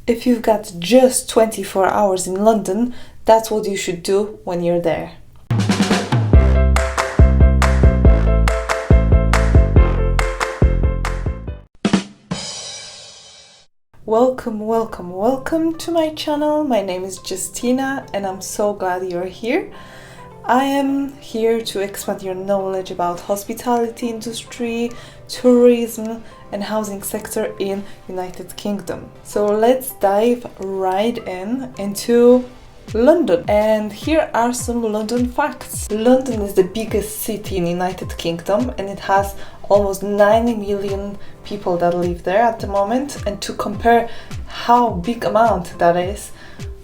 If you've got just 24 hours in London, that's what you should do when you're there. Welcome to my channel. My name is Justina and I'm so glad you're here. I am here to expand your knowledge about hospitality industry, tourism and housing sector in United Kingdom. So let's dive right into London. And here are some London facts. London is the biggest city in United Kingdom and it has almost 9 million people that live there at the moment. And to compare how big amount that is,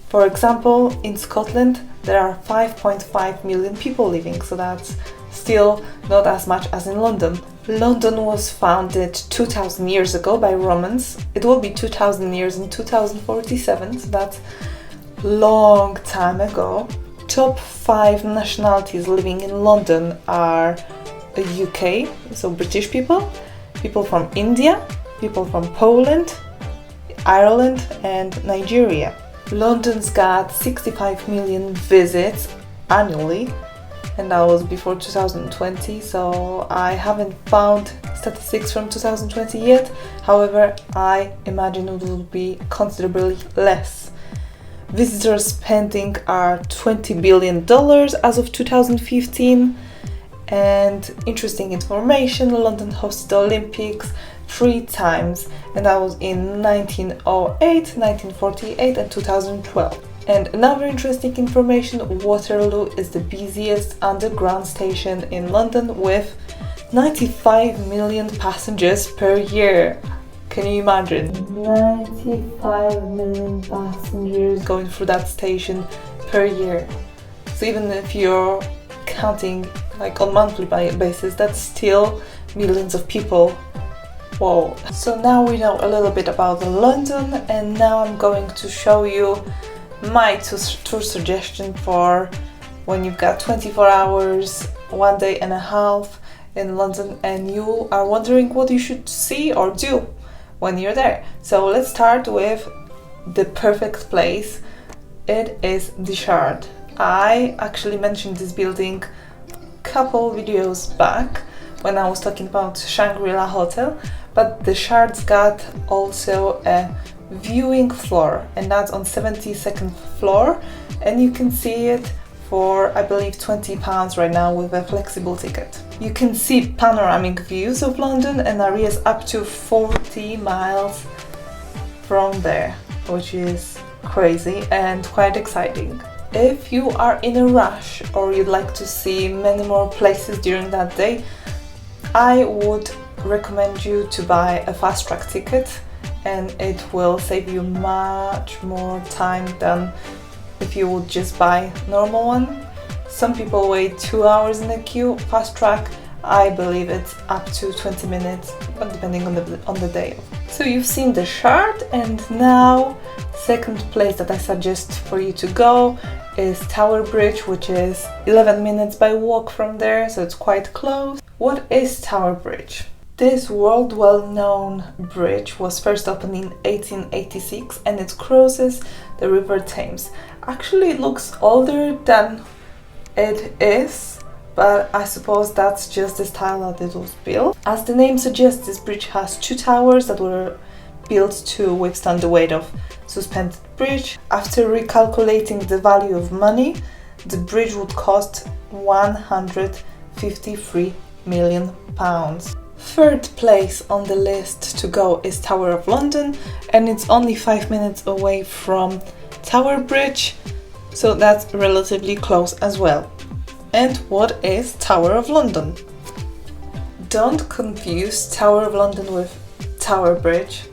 for example, in Scotland there are 5.5 million people living, so that's still not as much as in London. London was founded 2000 years ago by Romans. It will be 2000 years in 2047, so that's long time ago. Top 5 nationalities living in London are UK, so British people, people from India, people from Poland, Ireland and Nigeria. London's got 65 million visits annually, and that was before 2020, so I haven't found statistics from 2020 yet. However, I imagine it will be considerably less. Visitor spending are $20 billion as of 2015. And interesting information, London hosted the Olympics 3 times, and that was in 1908, 1948 and 2012. And another interesting information, Waterloo is the busiest underground station in London with 95 million passengers per year. Can you imagine? 95 million passengers going through that station per year. So even if you're counting like on monthly basis, that's still millions of people. Whoa. So now we know a little bit about London, and now I'm going to show you my tour suggestion for when you've got 24 hours, 1 day and a half in London and you are wondering what you should see or do when you're there. So let's start with the perfect place. It is the Shard. I actually mentioned this building couple videos back when I was talking about Shangri-La Hotel, but the Shard's got also a viewing floor, and that's on 72nd floor, and you can see it for I believe £20 right now with a flexible ticket. You can see panoramic views of London and areas up to 40 miles from there, which is crazy and quite exciting. If you are in a rush or you'd like to see many more places during that day, I would recommend you to buy a fast track ticket, and it will save you much more time than if you would just buy normal one. Some people wait 2 hours in a queue. Fast track, I believe it's up to 20 minutes, but depending on the day. So you've seen the Shard, and now second place that I suggest for you to go is Tower Bridge, which is 11 minutes by walk from there, so it's quite close. What is Tower Bridge? This world well-known bridge was first opened in 1886 and it crosses the River Thames. Actually, it looks older than it is, but I suppose that's just the style that it was built. As the name suggests, this bridge has 2 towers that were built to withstand the weight of suspended bridge. After recalculating the value of money, the bridge would cost £153 million. Third place on the list to go is Tower of London, and it's only 5 minutes away from Tower Bridge, so that's relatively close as well. And what is Tower of London? Don't confuse Tower of London with Tower Bridge,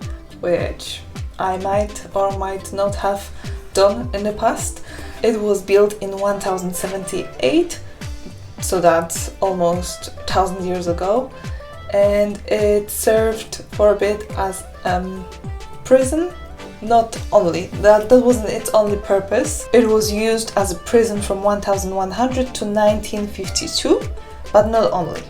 which I might or might not have done in the past. It was built in 1078, so that's almost 1000 years ago, and it served for a bit as prison. Not only that wasn't its only purpose. It was used as a prison from 1100 to 1952, but not only.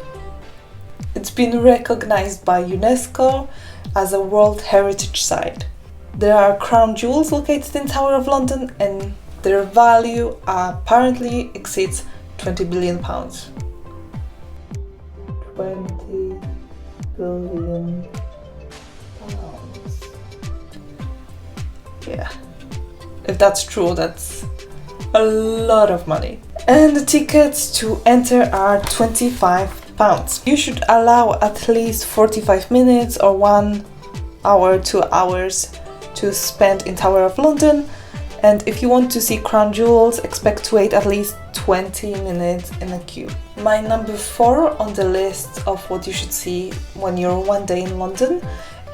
It's been recognized by UNESCO as a World Heritage Site. There are crown jewels located in Tower of London, and their value apparently exceeds £20 billion. 20 billion pounds. Yeah. If that's true, that's a lot of money. And the tickets to enter are £25. You should allow at least 45 minutes or 1 hour, 2 hours to spend in Tower of London. And if you want to see crown jewels, expect to wait at least 20 minutes in a queue. My number 4 on the list of what you should see when you're one day in London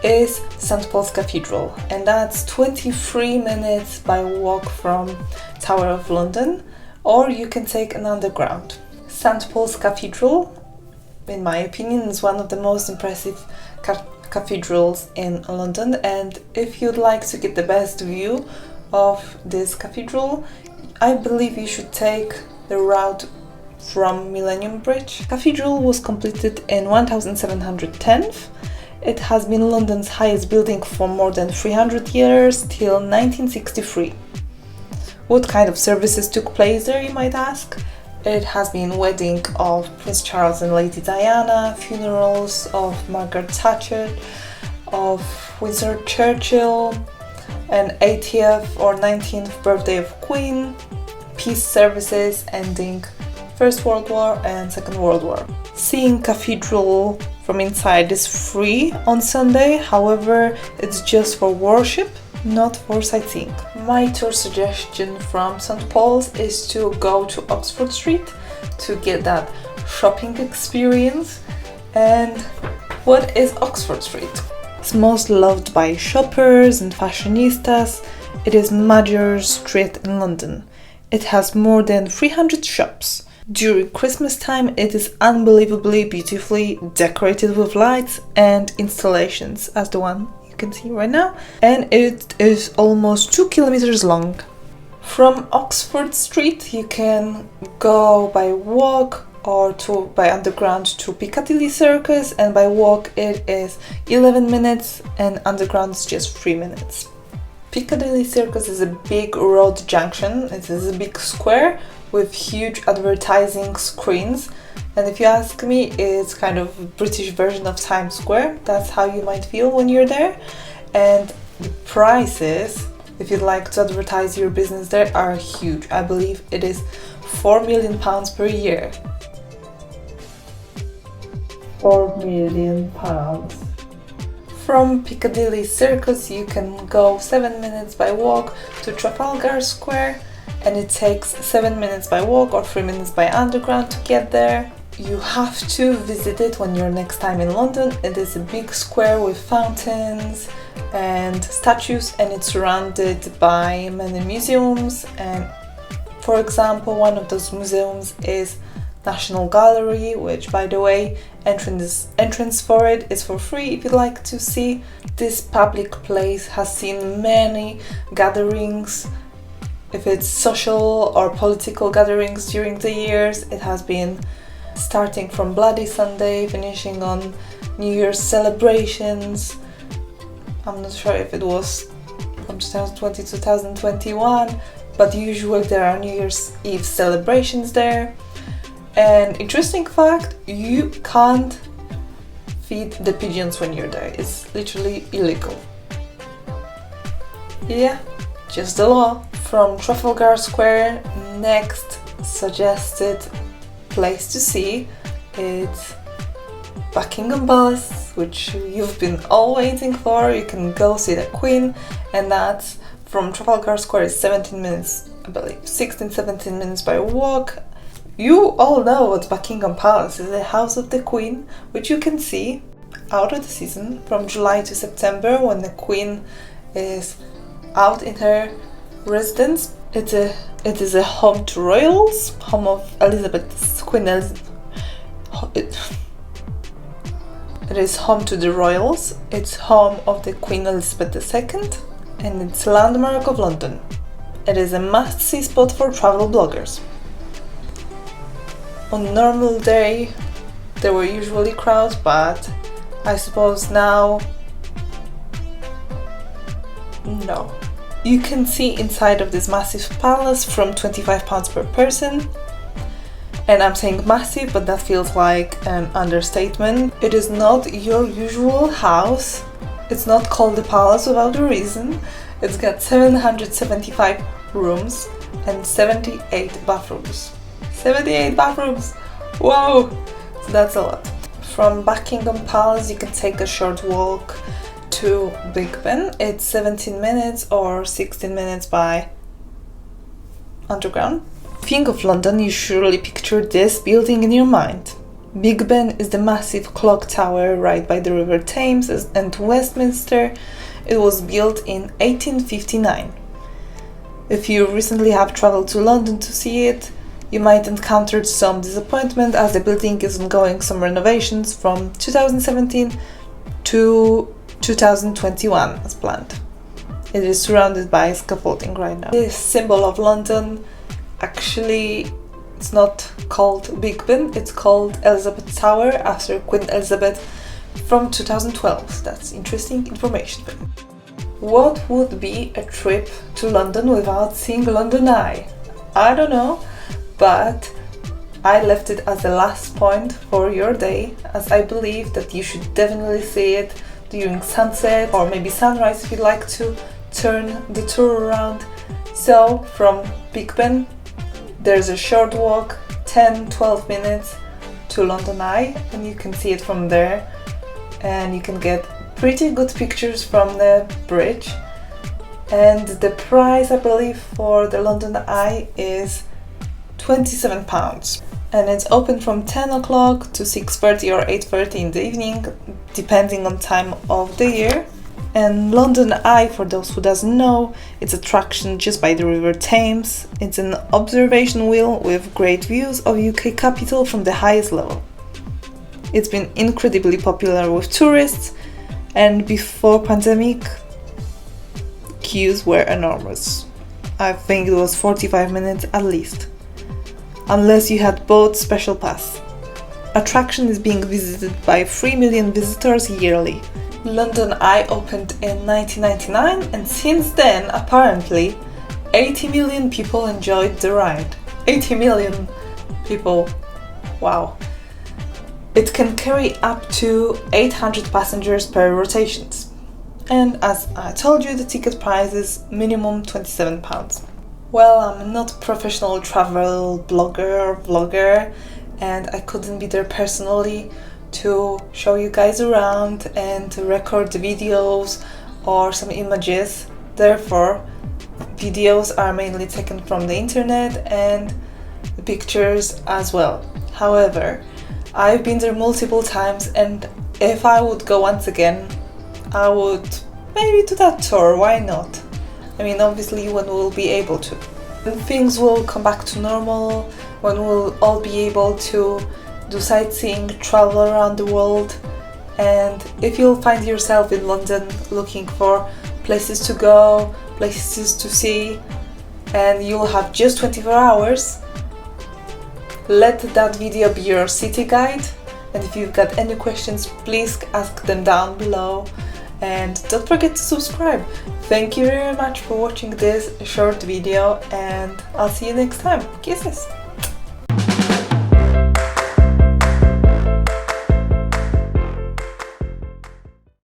is St. Paul's Cathedral, and that's 23 minutes by walk from Tower of London, or you can take an underground. St. Paul's Cathedral, in my opinion, is one of the most impressive cathedrals in London, and if you'd like to get the best view of this cathedral, I believe you should take the route from Millennium Bridge. Cathedral was completed in 1710. It has been London's highest building for more than 300 years, till 1963. What kind of services took place there, you might ask? It has been wedding of Prince Charles and Lady Diana, funerals of Margaret Thatcher, of Winston Churchill, an 80th or 19th birthday of Queen, peace services ending First World War and Second World War. Seeing cathedral from inside is free on Sunday, however, it's just for worship, not for sightseeing. My tour suggestion from St. Paul's is to go to Oxford Street to get that shopping experience. And what is Oxford Street? It's most loved by shoppers and fashionistas. It is major street in London. It has more than 300 shops. During Christmas time, it is unbelievably beautifully decorated with lights and installations, as the one you can see right now, and it is almost 2 kilometers long. From Oxford Street, you can go by walk or by underground to Piccadilly Circus, and by walk it is 11 minutes and underground is just 3 minutes. Piccadilly Circus is a big road junction. It is a big square with huge advertising screens, and if you ask me, it's kind of a British version of Times Square. That's how you might feel when you're there. And the prices, if you'd like to advertise your business there, are huge. I believe it is £4 million per year. £4 million. From Piccadilly Circus you can go 7 minutes by walk to Trafalgar Square, and it takes 7 minutes by walk or 3 minutes by underground to get there. You have to visit it when you're next time in London. It is a big square with fountains and statues, and it's surrounded by many museums. And for example, one of those museums is National Gallery, which, by the way, entrance for it is for free if you'd like to see. This public place has seen many gatherings. If it's social or political gatherings during the years, it has been starting from Bloody Sunday, finishing on New Year's celebrations. I'm not sure if it was from 2020 to 2021, but usually there are New Year's Eve celebrations there. And interesting fact, you can't feed the pigeons when you're there. It's literally illegal. Yeah, just the law. From Trafalgar Square, next suggested place to see is Buckingham Palace, which you've been all waiting for. You can go see the Queen, and that's from Trafalgar Square is 17 minutes, I believe, 16-17 minutes by walk. You all know what Buckingham Palace is, the house of the Queen, which you can see out of the season from July to September when the Queen is out in her residence. It is a home to royals, home of Queen Elizabeth. It is home to the royals. It's home of the Queen Elizabeth II, and it's a landmark of London. It is a must-see spot for travel bloggers. On a normal day, there were usually crowds, but I suppose now No. You can see inside of this massive palace from £25 per person. And I'm saying massive, but that feels like an understatement. It is not your usual house. It's not called the palace without a reason. It's got 775 rooms and 78 bathrooms. 78 bathrooms! Wow! So that's a lot. From Buckingham Palace you can take a short walk to Big Ben. It's 17 minutes or 16 minutes by underground. Think of London, you surely picture this building in your mind. Big Ben is the massive clock tower right by the River Thames and Westminster. It was built in 1859. If you recently have traveled to London to see it, you might encounter some disappointment as the building is undergoing some renovations from 2017 to 2021 as planned. It is surrounded by scaffolding right now. This symbol of London, actually it's not called Big Ben, it's called Elizabeth Tower after Queen Elizabeth from 2012. That's interesting information. What would be a trip to London without seeing London Eye? I don't know, but I left it as the last point for your day, as I believe that you should definitely see it during sunset or maybe sunrise if you'd like to turn the tour around. So from Big Ben there's a short walk, 10-12 minutes to London Eye, and you can see it from there, and you can get pretty good pictures from the bridge. And the price, I believe, for the London Eye is £27, and it's open from 10 o'clock to 6:30 or 8:30 in the evening, depending on time of the year. And London Eye, for those who doesn't know, it's an attraction just by the River Thames. It's an observation wheel with great views of UK capital from the highest level. It's been incredibly popular with tourists, and before pandemic, queues were enormous. I think it was 45 minutes at least, unless you had bought special pass. Attraction is being visited by 3 million visitors yearly. London Eye opened in 1999, and since then, apparently, 80 million people enjoyed the ride. 80 million people. Wow. It can carry up to 800 passengers per rotations. And as I told you, the ticket price is minimum £27. Well, I'm not a professional travel blogger or vlogger, and I couldn't be there personally to show you guys around and to record the videos or some images. Therefore, videos are mainly taken from the internet and the pictures as well. However, I've been there multiple times, and if I would go once again, I would maybe do that tour. Why not? I mean, obviously when we'll be able to. When things will come back to normal, when we'll all be able to do sightseeing, travel around the world, and if you'll find yourself in London looking for places to go, places to see, and you'll have just 24 hours, let that video be your city guide. And if you've got any questions, please ask them down below, and don't forget to subscribe. Thank you very much for watching this short video, and I'll see you next time. Kisses!